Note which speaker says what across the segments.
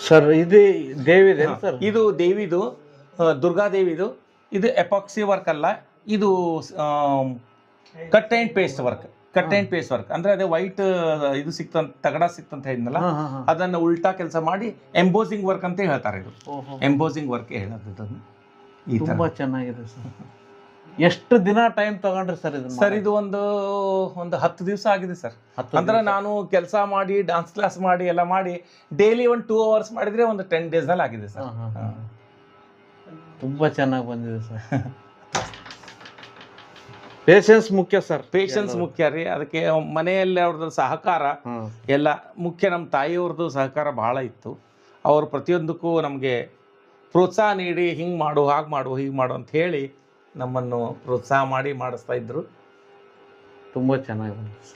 Speaker 1: Sir ಇದು ದೇವಿದೆ sir?
Speaker 2: ಇದು ದೇವಿದು, ದುರ್ಗಾದೇವಿದು. ಇದು ಎಪಾಕ್ಸಿ ವರ್ಕ್ ಅಲ್ಲ, ಇದು cut and paste work. Cut and paste work ಅಂದ್ರೆ ಅದೇ ವೈಟ್ ಇದು ಸಿಕ್ತಂತ ತಗಡ ಸಿಕ್ತಂತ ಹೇಳಿದ್ನಲ್ಲ, ಅದನ್ನು ಉಲ್ಟಾ ಕೆಲಸ ಮಾಡಿ ಎಂಬೋಸಿಂಗ್ ವರ್ಕ್ ಅಂತ ಹೇಳ್ತಾರೆ. ಇದು ಎಂಬೋಸಿಂಗ್ ವರ್ಕ್ ಹೇಳೋದು ಇದನ್ನು.
Speaker 1: ತುಂಬಾ ಚೆನ್ನಾಗಿದೆ ಸರ್. ಎಷ್ಟು ದಿನ ಟೈಮ್ ತಗೊಂಡ್ರಿ ಸರ್ ಇದು?
Speaker 2: ಸರ್ ಇದು ಒಂದು 10 ದಿವಸ ಆಗಿದೆ ಸರ್. ಅಂದ್ರೆ ನಾನು ಕೆಲಸ ಮಾಡಿ ಡಾನ್ಸ್ ಕ್ಲಾಸ್ ಮಾಡಿ ಎಲ್ಲ ಮಾಡಿ ಡೈಲಿ ಒಂದು 2 ಅವರ್ಸ್ ಮಾಡಿದ್ರೆ ಒಂದು 10 days ನಲ್ಲಿ ಆಗಿದೆ ಸರ್.
Speaker 1: ತುಂಬಾ ಚೆನ್ನಾಗಿ ಬಂದಿದೆ ಸರ್. ಪೇಷನ್ಸ್ ಮುಖ್ಯ ಸರ್.
Speaker 2: ಪೇಷನ್ಸ್ ಮುಖ್ಯ ರೀ. ಅದಕ್ಕೆ ಮನೆಯಲ್ಲಿ ಅವ್ರದ್ದು ಸಹಕಾರ ಎಲ್ಲ ಮುಖ್ಯ. ನಮ್ಮ ತಾಯಿಯವ್ರದ್ದು ಸಹಕಾರ ಬಹಳ ಇತ್ತು. ಅವರು ಪ್ರತಿಯೊಂದಕ್ಕೂ ನಮಗೆ ಪ್ರೋತ್ಸಾಹ ನೀಡಿ ಹಿಂಗೆ ಮಾಡು, ಹಾಗೆ ಮಾಡು, ಹೀಗೆ ಮಾಡು ಅಂತ ಹೇಳಿ ನಮ್ಮನ್ನು ಪ್ರೋತ್ಸಾಹ ಮಾಡಿ ಮಾಡಿಸ್ತಾ ಇದ್ರು.
Speaker 1: ತುಂಬ ಚೆನ್ನಾಗಿ ಬಂದಿದೆ.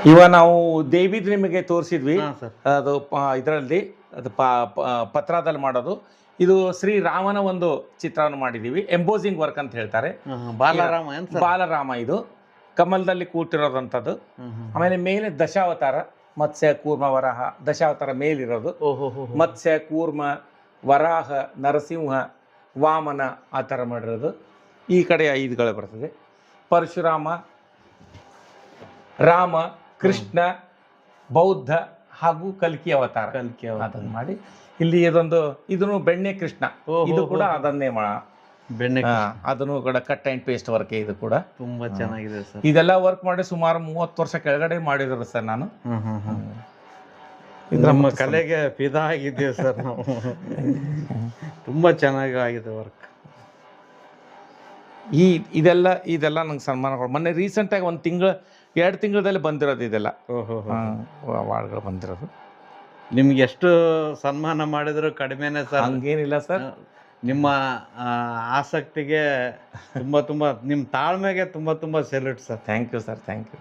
Speaker 2: ಇವಾಗ ನಾವು ದೇವಿದು ನಿಮಗೆ ತೋರಿಸಿದ್ವಿ, ಅದು ಇದರಲ್ಲಿ ಅದು ಪತ್ರದಲ್ಲಿ ಮಾಡೋದು. ಇದು ಶ್ರೀರಾಮನ ಒಂದು ಚಿತ್ರವನ್ನು ಮಾಡಿದ್ದೀವಿ, ಎಂಬೋಸಿಂಗ್ ವರ್ಕ್ ಅಂತ ಹೇಳ್ತಾರೆ. ಬಾಲರಾಮ ಇದು ಕಮಲದಲ್ಲಿ ಕೂತಿರೋದಂಥದ್ದು. ಆಮೇಲೆ ಮೇಲೆ ದಶಾವತಾರ, ಮತ್ಸ್ಯ ಕೂರ್ಮ ವರಾಹ, ದಶಾವತಾರ ಮೇಲಿರೋದು. ಮತ್ಸ್ಯ ಕೂರ್ಮ ವರಾಹ ನರಸಿಂಹ ವಾಮನ ಆ ಥರ ಮಾಡಿರೋದು. ಈ ಕಡೆ 5ಗಳು ಬರ್ತದೆ. ಪರಶುರಾಮ, ರಾಮ, ಕೃಷ್ಣ, ಬೌದ್ಧ ಹಾಗೂ ಕಲ್ಕಿ ಅವತಾರ ಅದನ್ನು ಮಾಡಿ ಇಲ್ಲಿ ಇದನ್ನು ಬೆಣ್ಣೆ ಕೃಷ್ಣ, ಇದು ಕೂಡ ಅದನ್ನೇ
Speaker 1: ಬೆಣ್ಣೆ
Speaker 2: ಅದನ್ನು ಕೂಡ ಕಟ್ ಆ್ಯಂಡ್ ಪೇಸ್ಟ್ ವರ್ಕ್. ಇದು ಕೂಡ
Speaker 1: ತುಂಬಾ ಚೆನ್ನಾಗಿದೆ ಸರ್.
Speaker 2: ಇದೆಲ್ಲ ವರ್ಕ್ ಮಾಡಿ ಸುಮಾರು 30 ವರ್ಷ ಕೆಳಗಡೆ ಮಾಡಿದ್ರು ಸರ್ ನಾನು.
Speaker 1: ನಮ್ಮ ಕಲೆಗೆ ಫಿದಾ ಆಗಿದ್ದೇವೆ ಸರ್ ನಾವು. ತುಂಬಾ ಚೆನ್ನಾಗಿ ಆಗಿದೆ ವರ್ಕ್.
Speaker 2: ಇದೆಲ್ಲ ನಂಗೆ ಸನ್ಮಾನಗಳು ಮೊನ್ನೆ ರೀಸೆಂಟಾಗಿ 2 ತಿಂಗಳಲ್ಲಿ ಬಂದಿರೋದು. ಇದೆಲ್ಲ ಅವಾರ್ಡ್ಗಳು ಬಂದಿರೋದು.
Speaker 1: ನಿಮ್ಗೆ ಎಷ್ಟು ಸನ್ಮಾನ ಮಾಡಿದ್ರು ಕಡಿಮೆನೇ ಸರ್.
Speaker 2: ಹಂಗೇನಿಲ್ಲ ಸರ್.
Speaker 1: ನಿಮ್ಮ ಆಸಕ್ತಿಗೆ ತುಂಬ ನಿಮ್ಮ ತಾಳ್ಮೆಗೆ ತುಂಬ salute sir.
Speaker 2: Thank you sir, thank you.